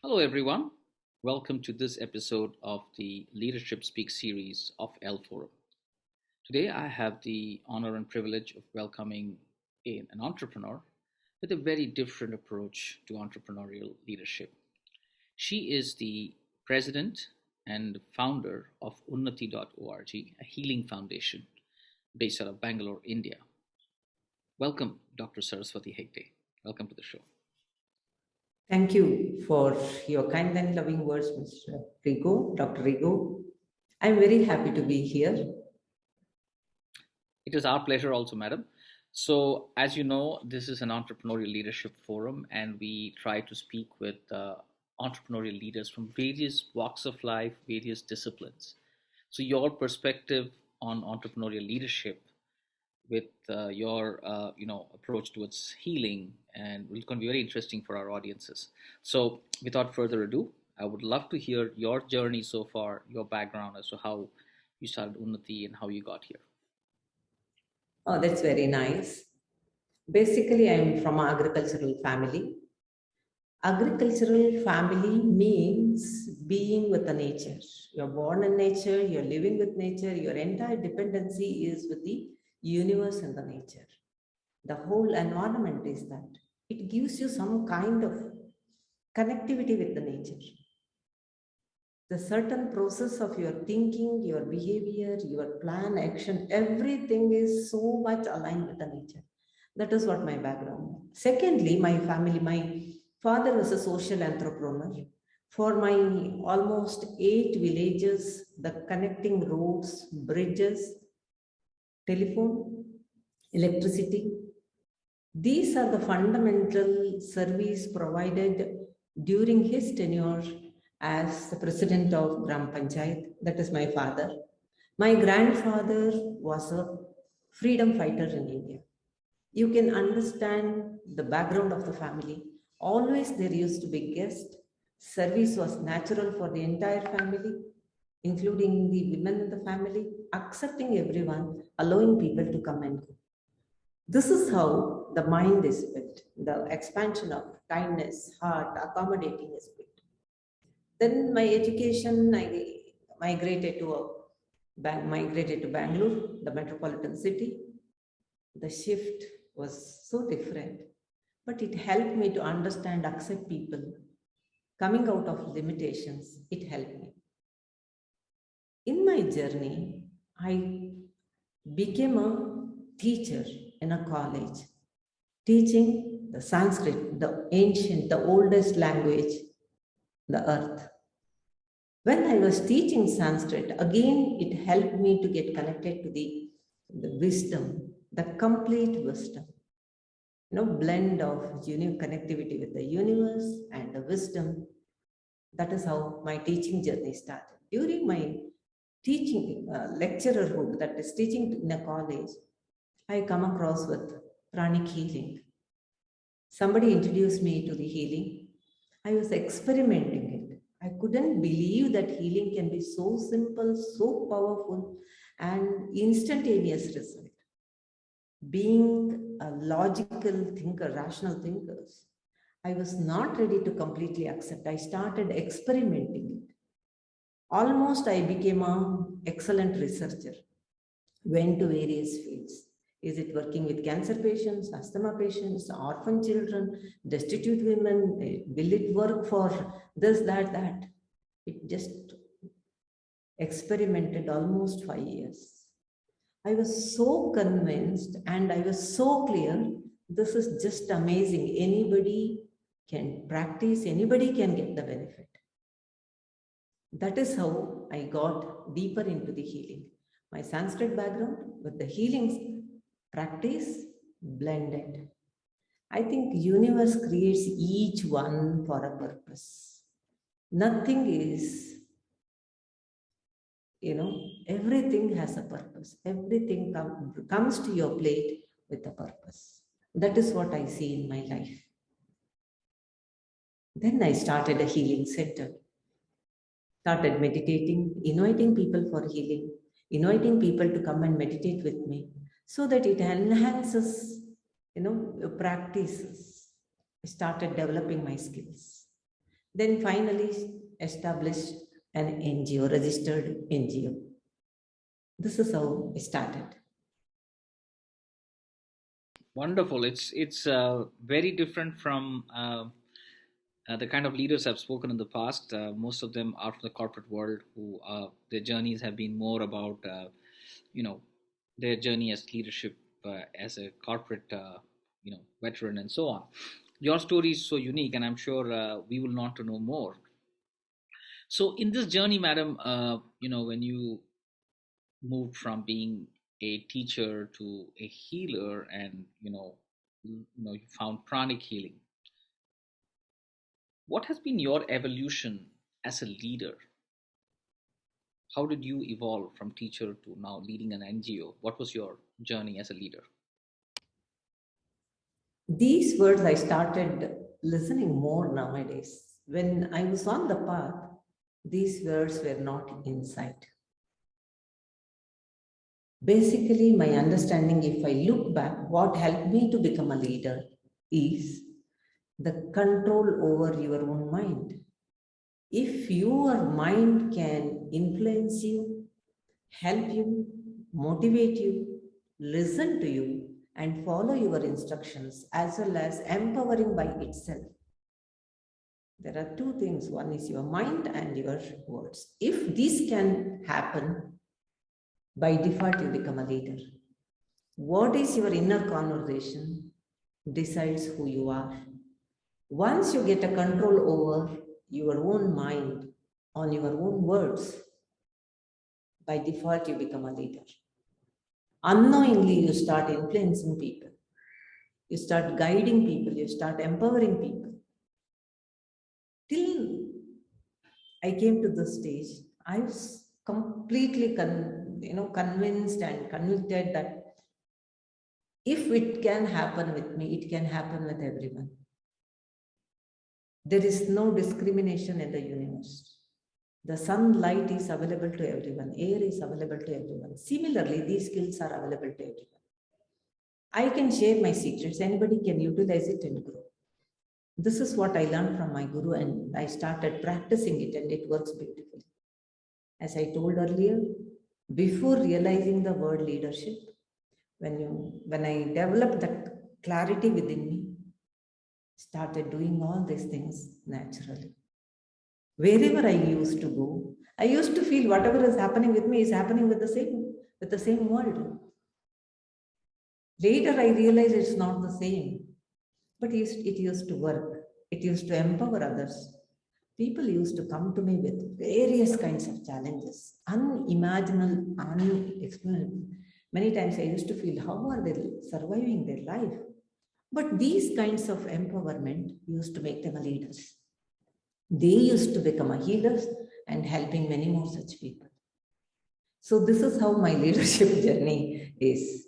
Hello, everyone. Welcome to this episode of the Leadership Speak series of L Forum. Today, I have the honor and privilege of welcoming an entrepreneur with a very different approach to entrepreneurial leadership. She is the president and founder of Unnati.org, a healing foundation based out of Bangalore, India. Welcome, Dr. Saraswathi Hegde. Welcome to the show. Thank you for your kind and loving words, Mr. Rigo, Dr. Rigo. I'm very happy to be here. It is our pleasure also, madam. So, as you know, this is an entrepreneurial leadership forum, and we try to speak with entrepreneurial leaders from various walks of life, various disciplines. So, your perspective on entrepreneurial leadership with your approach towards healing and will going to be very interesting for our audiences. So, without further ado, I would love to hear your journey so far, your background as to how you started Unnati and how you got here. Oh, that's very nice. Basically, I'm from an agricultural family. Agricultural family means being with the nature. You're born in nature, you're living with nature, your entire dependency is with the universe and the nature. The whole environment is that. It gives you some kind of connectivity with the nature. The certain process of your thinking, your behavior, your plan, action, everything is so much aligned with the nature. That is what my background. Secondly, my family, my father was a social entrepreneur. For my almost 8 villages, the connecting roads, bridges, telephone, electricity, these are the fundamental service provided during his tenure as the president of Gram Panchayat. That is my father. My grandfather was a freedom fighter in India. You can understand the background of the family. Always there used to be guests. Service was natural for the entire family, including the women in the family, accepting everyone, allowing people to come and go. This is how the mind is built, the expansion of kindness, heart, accommodating is built. Then my education, I migrated to Bangalore, the metropolitan city. The shift was so different, but it helped me to understand, accept people. Coming out of limitations, it helped me. In my journey, I became a teacher in a college, teaching the Sanskrit, the ancient, the oldest language, the earth. When I was teaching Sanskrit, again, it helped me to get connected to the wisdom, the complete wisdom. Blend of connectivity with the universe and the wisdom. That is how my teaching journey started. During my teaching lecturerhood, that is teaching in a college, I come across with Pranic healing. Somebody introduced me to the healing. I was experimenting it. I couldn't believe that healing can be so simple, so powerful, and instantaneous result. Being a logical thinker, rational thinkers, I was not ready to completely accept. I started experimenting it. Almost I became an excellent researcher, went to various fields. Is it working with cancer patients, asthma patients, orphan children, destitute women? Will it work for this, that? It just experimented almost 5 years. I was so convinced and I was so clear, this is just amazing. Anybody can practice, anybody can get the benefit. That is how I got deeper into the healing. My Sanskrit background with the healing practice blended. I think universe creates each one for a purpose. Nothing is, everything has a purpose. Everything comes to your plate with a purpose. That is what I see in my life. Then I started a healing center. Started meditating, inviting people for healing, inviting people to come and meditate with me so that it enhances, practices. I started developing my skills. Then finally established an NGO, registered NGO. This is how it started. Wonderful. It's very different from the kind of leaders I've spoken in the past. Most of them are from the corporate world, who their journeys have been more about you know their journey as leadership as a corporate veteran and so on. Your story is so unique, and I'm sure we will want to know more. So, in this journey, madam, when you moved from being a teacher to a healer, and you found pranic healing, what has been your evolution as a leader? How did you evolve from teacher to now leading an NGO? What was your journey as a leader? These words I started listening more nowadays. When I was on the path, these words were not inside. Basically, my understanding, if I look back, what helped me to become a leader is the control over your own mind. If your mind can influence you, help you, motivate you, listen to you, and follow your instructions, as well as empowering by itself. There are two things. One is your mind and your words. If this can happen, by default, you become a leader. What is your inner conversation decides who you are. Once you get a control over your own mind on your own words, by default, you become a leader. Unknowingly, you start influencing people. You start guiding people. You start empowering people. Till I came to this stage, I was completely convinced and convicted that if it can happen with me, it can happen with everyone. There is no discrimination in the universe. The sunlight is available to everyone. Air is available to everyone. Similarly, these skills are available to everyone. I can share my secrets. Anybody can utilize it and grow. This is what I learned from my guru, and I started practicing it, and it works beautifully. As I told earlier, before realizing the word leadership, when I developed that clarity within me, started doing all these things naturally. Wherever I used to go, I used to feel whatever is happening with me is happening with the same world. Later, I realized it's not the same, but it used to work. It used to empower others. People used to come to me with various kinds of challenges, unimaginable, unexplainable. Many times I used to feel, how are they surviving their life? But these kinds of empowerment used to make them a leaders. They used to become a healers and helping many more such people. So this is how my leadership journey is.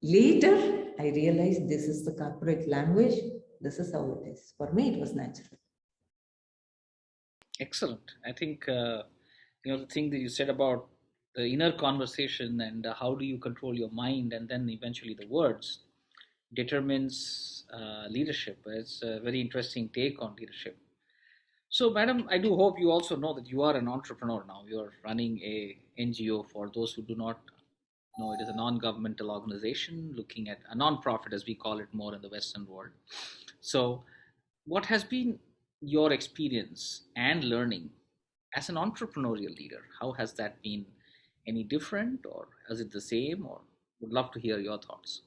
Later, I realized this is the corporate language. This is how it is. For me, it was natural. Excellent. I think the thing that you said about the inner conversation and how do you control your mind and then eventually the words determines leadership. It's a very interesting take on leadership. So, madam, I do hope you also know that you are an entrepreneur now. You are running a NGO. For those who do not know, it is a non-governmental organization looking at a non-profit, as we call it more in the Western world. So, what has been your experience and learning as an entrepreneurial leader? How has that been? Any different, or is it the same? Or would love to hear your thoughts.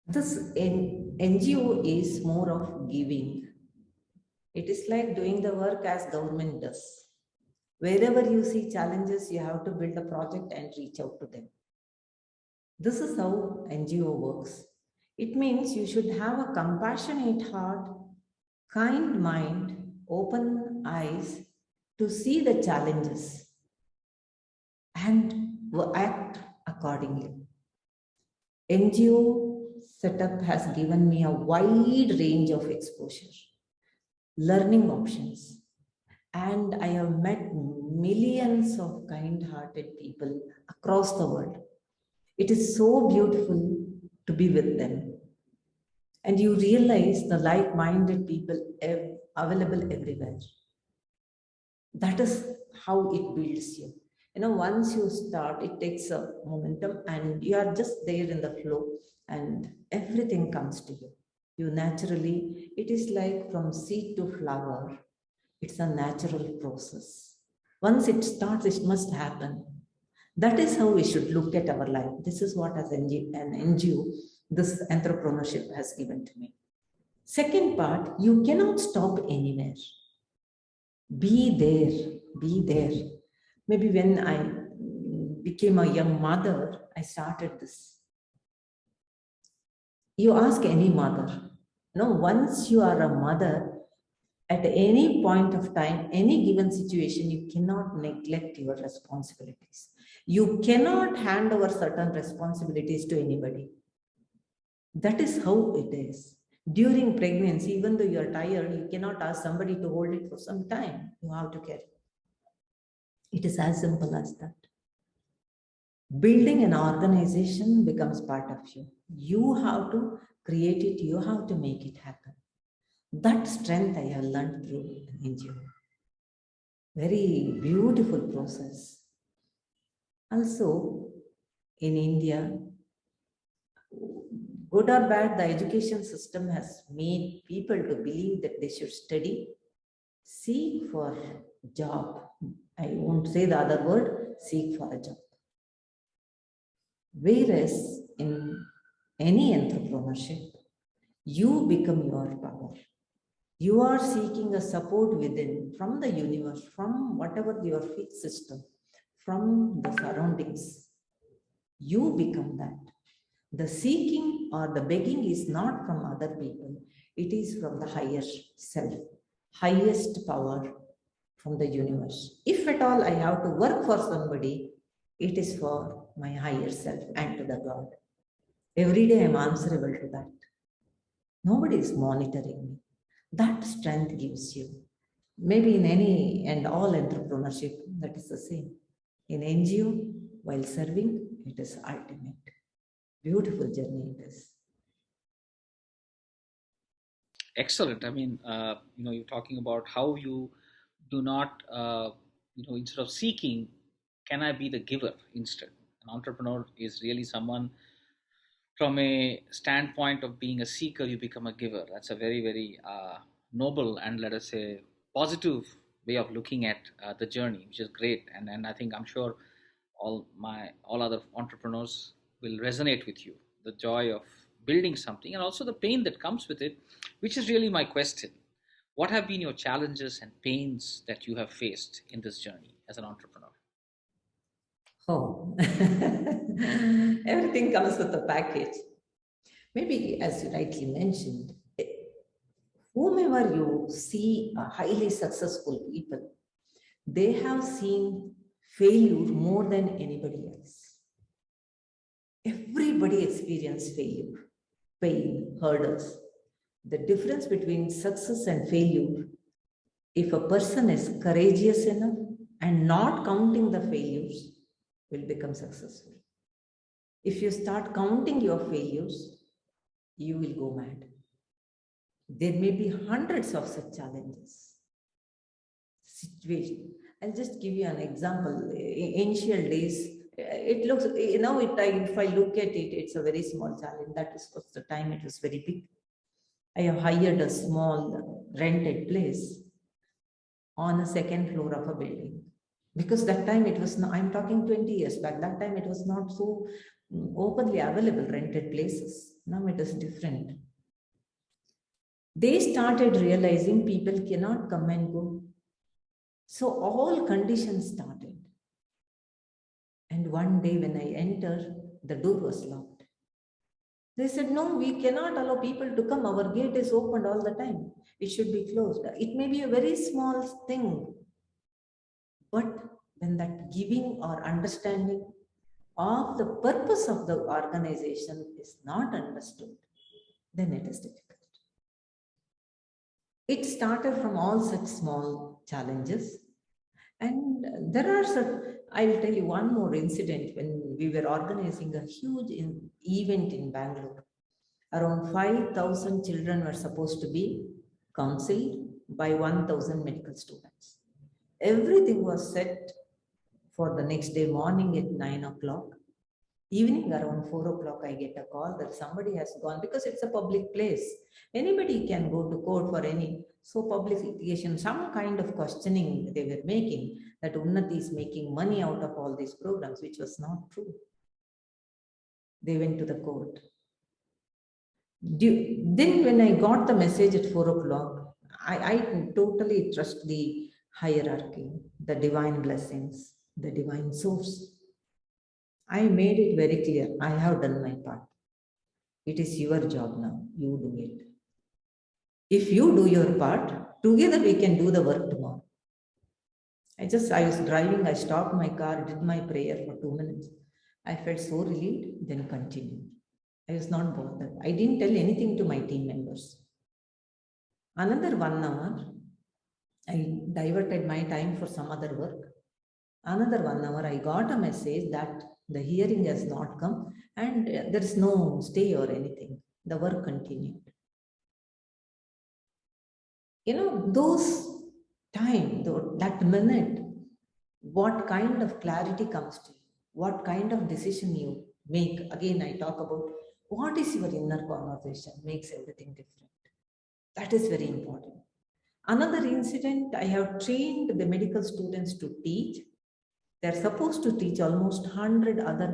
This NGO is more of giving. It is like doing the work as government does. Wherever you see challenges, you have to build a project and reach out to them. This is how NGO works. It means you should have a compassionate heart, kind mind, open eyes to see the challenges and act accordingly. NGO setup has given me a wide range of exposure, learning options, and I have met millions of kind-hearted people across the world. It is so beautiful to be with them. And you realize the like-minded people available everywhere. That is how it builds you. Once you start, it takes a momentum and you are just there in the flow and everything comes to you. You naturally, it is like from seed to flower. It's a natural process. Once it starts, it must happen. That is how we should look at our life. This is what as an NGO, this entrepreneurship has given to me. Second part, you cannot stop anywhere. Be there. Maybe when I became a young mother, I started this. You ask any mother, once you are a mother, at any point of time, any given situation, you cannot neglect your responsibilities. You cannot hand over certain responsibilities to anybody. That is how it is. During pregnancy, even though you are tired, you cannot ask somebody to hold it for some time. You have to carry. It is as simple as that. Building an organization becomes part of you. You have to create it, you have to make it happen. That strength I have learned through NGO. Very beautiful process. Also, in India, good or bad, the education system has made people to believe that they should study, seek for job. I won't say the other word, seek for a job. Whereas in any entrepreneurship, you become your power. You are seeking a support within, from the universe, from whatever your faith system, from the surroundings. You become that. The seeking or the begging is not from other people. It is from the higher self, highest power from the universe. If at all I have to work for somebody, it is for my higher self and to the God. Every day I am answerable to that. Nobody is monitoring me. That strength gives you. Maybe in any and all entrepreneurship, that is the same. In NGO, while serving, it is ultimate. Beautiful journey it is. Excellent. I mean, you're talking about how you do not, instead of seeking, can I be the giver instead? An entrepreneur is really someone, from a standpoint of being a seeker, you become a giver. That's a very, very noble and, let us say, positive way of looking at the journey, which is great. And I think, I'm sure all other entrepreneurs will resonate with you, the joy of building something and also the pain that comes with it, which is really my question. What have been your challenges and pains that you have faced in this journey as an entrepreneur? Oh, everything comes with a package. Maybe, as you rightly mentioned, whomever you see are highly successful people, they have seen failure more than anybody else. Everybody experiences failure, pain, hurdles. The difference between success and failure, if a person is courageous enough and not counting the failures, will become successful. If you start counting your failures, you will go mad. There may be hundreds of such challenges. Situation. I'll just give you an example. Initial days, it looks, if I look at it, it's a very small challenge. That is because the time it was very big. I have hired a small rented place on a second floor of a building. Because that time it was not, I'm talking 20 years back, that time it was not so openly available rented places. Now it is different. They started realizing people cannot come and go. So all conditions started. And one day when I entered, the door was locked. They said, no, we cannot allow people to come. Our gate is opened all the time. It should be closed. It may be a very small thing, but when that giving or understanding of the purpose of the organization is not understood, then it is difficult. It started from all such small challenges. And there are some, I will tell you one more incident when we were organizing a huge event in Bangalore. Around 5,000 children were supposed to be counseled by 1,000 medical students. Everything was set for the next day morning at 9 o'clock. Evening around 4 o'clock, I get a call that somebody has gone, because it's a public place. Anybody can go to court for any. So publication, some kind of questioning they were making, that Unnati is making money out of all these programs, which was not true. They went to the court. Then when I got the message at 4 o'clock, I totally trust the hierarchy, the divine blessings, the divine source. I made it very clear. I have done my part. It is your job now. You do it. If you do your part, together we can do the work tomorrow. I was driving, I stopped my car, did my prayer for 2 minutes. I felt so relieved, then continued. I was not bothered. I didn't tell anything to my team members. Another 1 hour, I diverted my time for some other work. Another 1 hour, I got a message that the hearing has not come and there is no stay or anything. The work continued. Those time, that minute, what kind of clarity comes to you, what kind of decision you make. Again, I talk about what is your inner conversation makes everything different. That is very important. Another incident, I have trained the medical students to teach. They're supposed to teach almost 100 other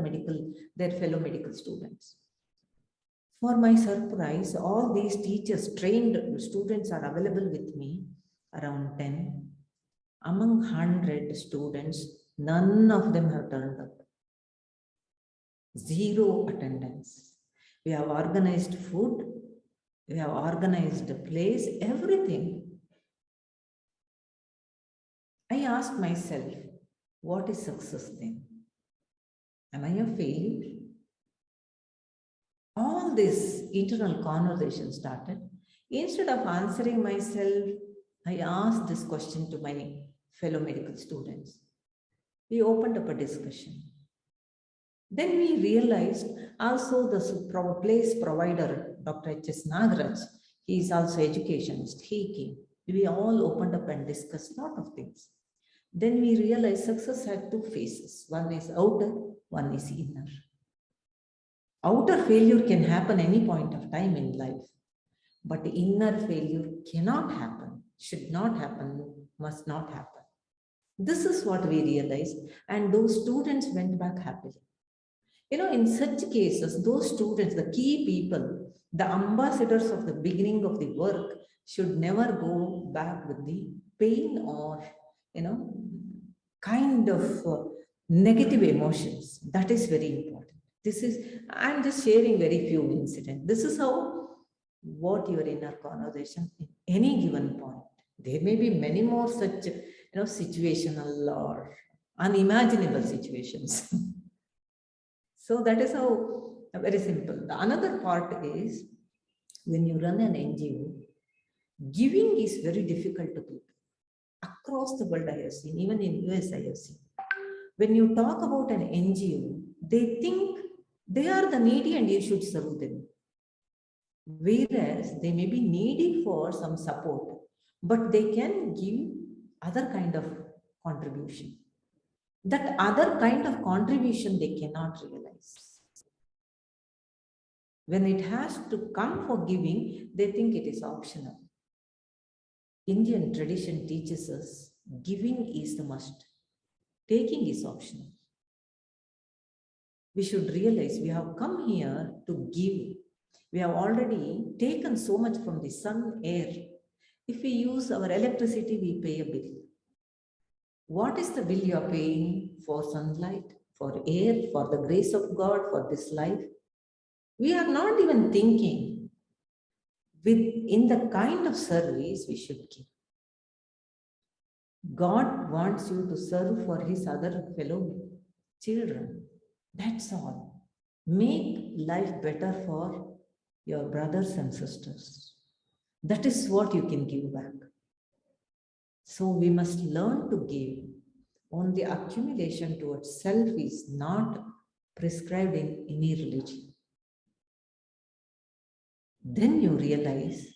their fellow medical students. For my surprise, all these teachers, trained students are available with me, around 10. Among 100 students, none of them have turned up. Zero attendance. We have organized food, we have organized a place, everything. I asked myself, what is success then? Am I a failure? All this internal conversation started. Instead of answering myself, I asked this question to my fellow medical students. We opened up a discussion. Then we realized also the place provider, Dr. H.S. Nagaraj, he is also educationist, he came. We all opened up and discussed a lot of things. Then we realized success had two phases. One is outer, one is inner. Outer failure can happen any point of time in life, but inner failure cannot happen, should not happen, must not happen. This is what we realized, and those students went back happily. In such cases, those students, the key people, the ambassadors of the beginning of the work, should never go back with the pain or, kind of negative emotions. That is very important. I'm just sharing very few incidents. This is what your inner conversation in any given point. There may be many more such, situational or unimaginable situations. So that is how, very simple. The another part is, when you run an NGO, giving is very difficult to people. Across the world I have seen, even in US I have seen. When you talk about an NGO, they think they are the needy and you should serve them. Whereas they may be needy for some support, but they can give other kind of contribution. That other kind of contribution they cannot realize. When it has to come for giving, they think it is optional. Indian tradition teaches us giving is the must. Taking is optional. We should realize we have come here to give. We have already taken so much from the sun, air. If we use our electricity, we pay a bill. What is the bill you are paying for sunlight, for air, for the grace of God, for this life? We are not even thinking in the kind of service we should give. God wants you to serve for his other fellow children. That's all. Make life better for your brothers and sisters. That is what you can give back. So we must learn to give. Only accumulation towards self is not prescribed in any religion. Then you realize,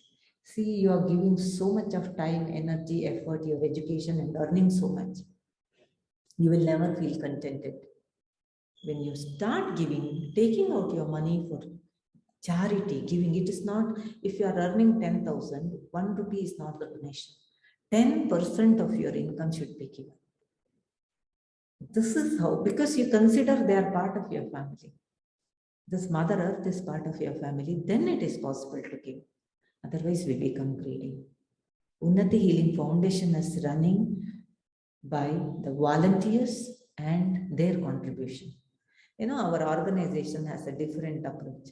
see, you are giving so much of time, energy, effort, your education, and earning so much. You will never feel contented. When you start giving, taking out your money for charity, giving, it is not, if you are earning 10,000, 1 rupee is not the donation. 10% of your income should be given. This is how, because you consider they are part of your family. This Mother Earth is part of your family, then it is possible to give. Otherwise, we become greedy. Unnati Healing Foundation is running by the volunteers and their contribution. Our organization has a different approach.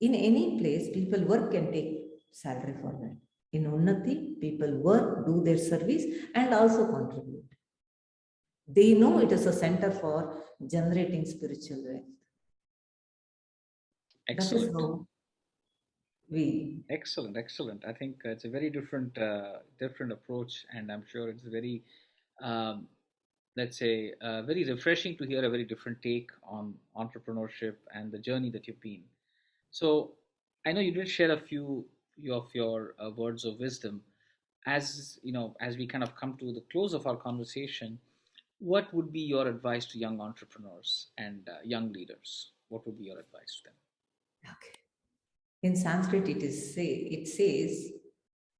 In any place, people work and take salary for that. In Unnati, people work, do their service, and also contribute. They know it is a center for generating spiritual wealth. Excellent. That is how we. Excellent. I think it's a very different approach, and I'm sure it's very, um, let's say, very refreshing to hear a very different take on entrepreneurship and the journey that you've been. So, I know you did share a few of your words of wisdom. As you know, as we kind of come to the close of our conversation, what would be your advice to young entrepreneurs and young leaders? What would be your advice to them? Okay. In Sanskrit, it says,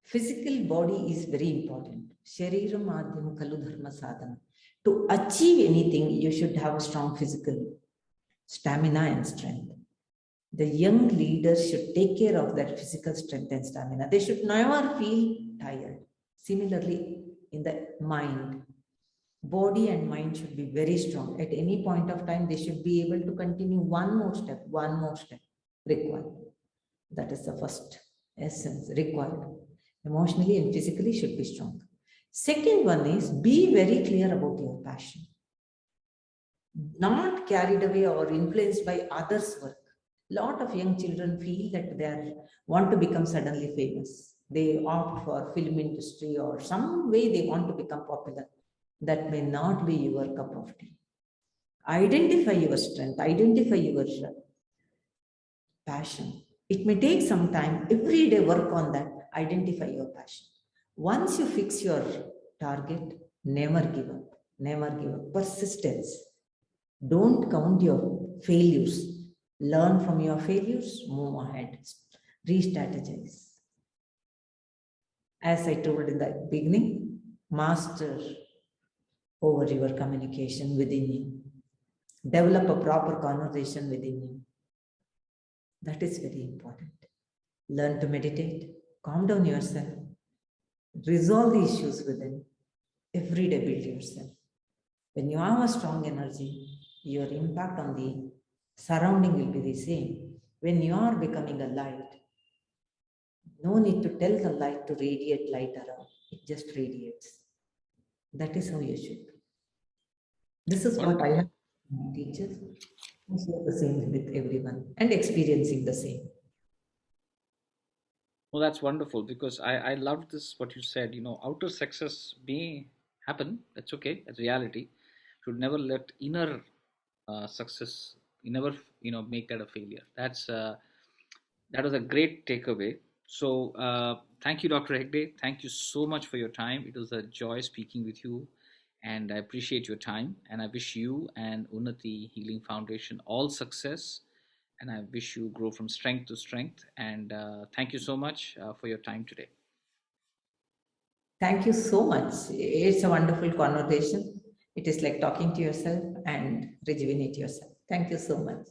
physical body is very important. Shariram adhyam kalu dharma sadhana. To achieve anything, you should have a strong physical stamina and strength. The young leaders should take care of that physical strength and stamina. They should never feel tired. Similarly, in the mind, body and mind should be very strong. At any point of time, they should be able to continue one more step required. That is the first essence required. Emotionally and physically should be strong. Second one is, be very clear about your passion. Not carried away or influenced by others' work. Lot of young children feel that they want to become suddenly famous. They opt for film industry or some way they want to become popular. That may not be your cup of tea. Identify your strength, identify your passion. It may take some time. Every day work on that. Identify your passion. Once you fix your target, never give up. Never give up. Persistence. Don't count your failures. Learn from your failures, move ahead, re-strategize. As I told in the beginning, master over your communication within you. Develop a proper conversation within you. That is very important. Learn to meditate, calm down yourself, resolve the issues within. Every day build yourself. When you have a strong energy, your impact on the surrounding will be the same. When you are becoming a light, no need to tell the light to radiate light around. It just radiates. That is how you should be. This is what I have teachers. I share the same with everyone and experiencing the same. Well, that's wonderful because I love this what you said. You know, outer success may happen. That's okay. That's reality. Should never let inner success. You never make that a failure. That was a great takeaway. So thank you, Dr. Hegde. Thank you so much for your time. It was a joy speaking with you, and I appreciate your time. And I wish you and Unnati Healing Foundation all success, and I wish you grow from strength to strength. And thank you so much for your time today. Thank you so much. It's a wonderful conversation. It is like talking to yourself and rejuvenate yourself. Thank you so much.